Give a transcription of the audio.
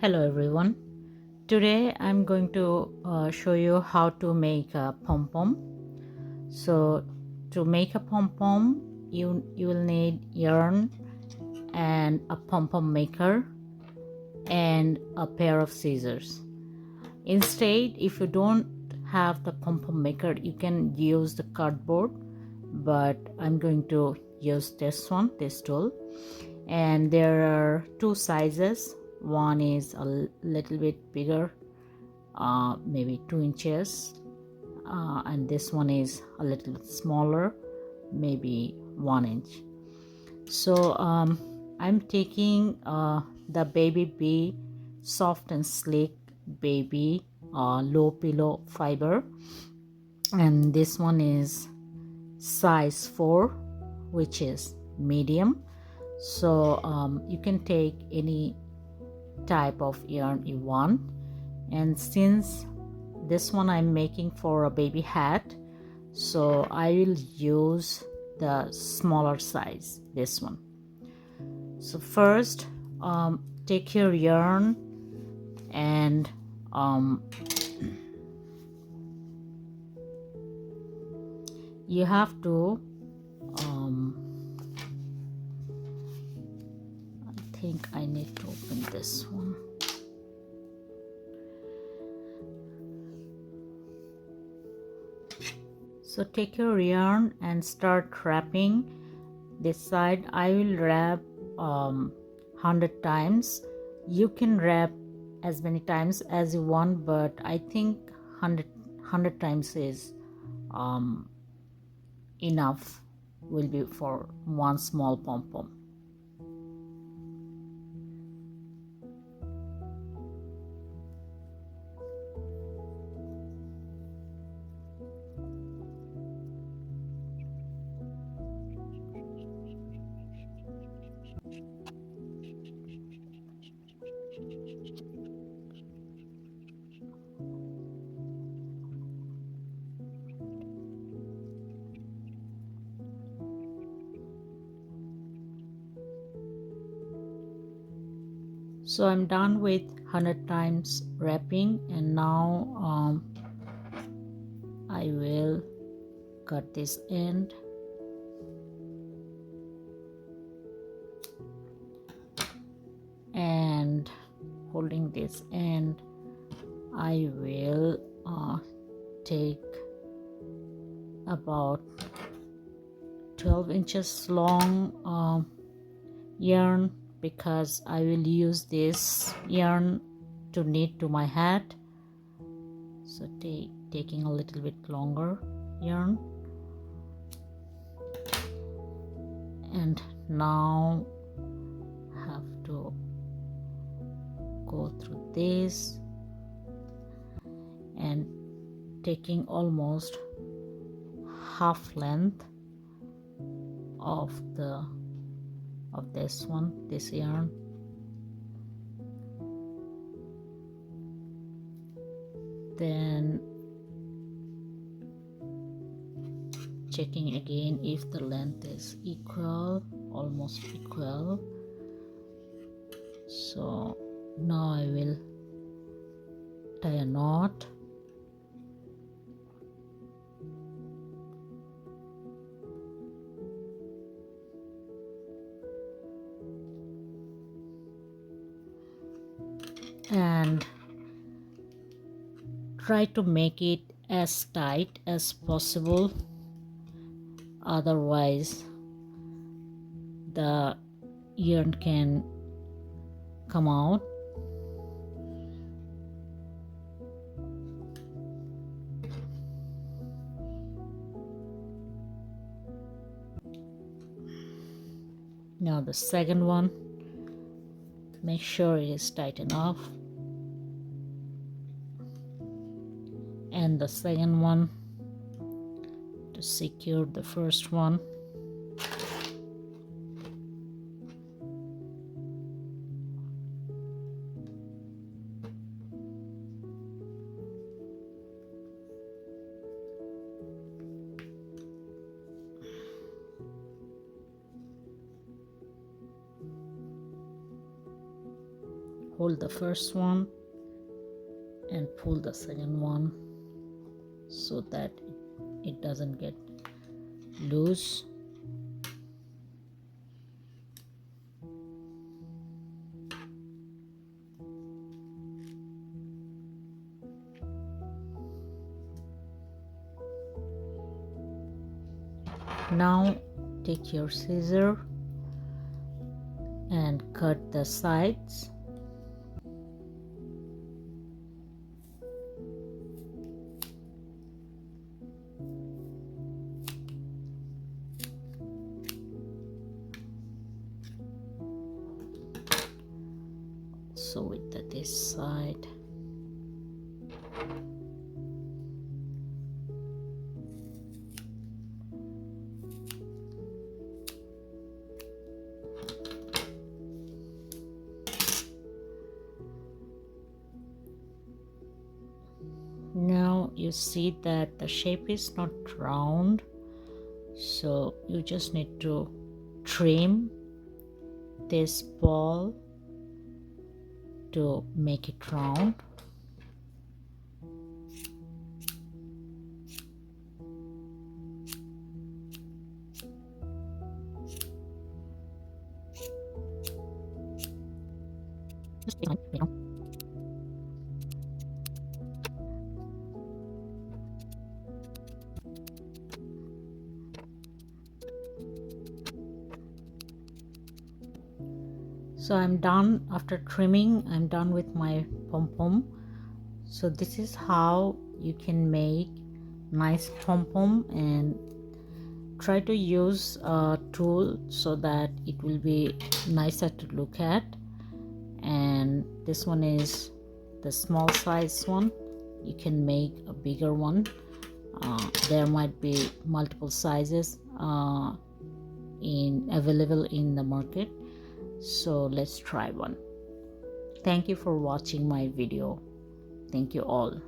Hello everyone. Today I'm going to show you how to make a pom-pom. So to make a pom-pom, you will need yarn and a pom-pom maker and a pair of scissors. Instead, if you don't have the pom-pom maker, you can use the cardboard, but I'm going to use this tool. And there are two sizes. One is a little bit bigger, maybe 2 inches, and this one is a little bit smaller, maybe 1 inch. So I'm taking the Baby Bee soft and sleek baby low pillow fiber, and this one is size 4, which is medium. So you can take any type of yarn you want, and since this one I'm making for a baby hat, so I will use the smaller size, this one. So first take your yarn and you have to I think I need to open this one. So take your yarn and start wrapping this side. I will wrap 100 times. You can wrap as many times as you want, but I think 100 times is enough, will be for one small pom-pom. So I'm done with 100 times wrapping, and now I will cut this end and holding this end I will take about 12 inches long yarn, because I will use this yarn to knit to my hat. So taking a little bit longer yarn, and now have to go through this and taking almost half length of this yarn, then checking again if the length is equal, almost equal. So now I will tie a knot, and try to make it as tight as possible, otherwise the yarn can come out. Now the second one, make sure it is tight enough, and the second one to secure the first one. hold the first one and pull the second one so that it doesn't get loose. Now take your scissor and cut the sides. So with this side. Now you see that the shape is not round, so you just need to trim this ball to make it round. So I'm done. After trimming, I'm done with my pom-pom. So this is how you can make nice pom-pom, and try to use a tool so that it will be nicer to look at. And this one is the small size one. You can make a bigger one. There might be multiple sizes available in the market, so let's try one. Thank you for watching my video. Thank you all.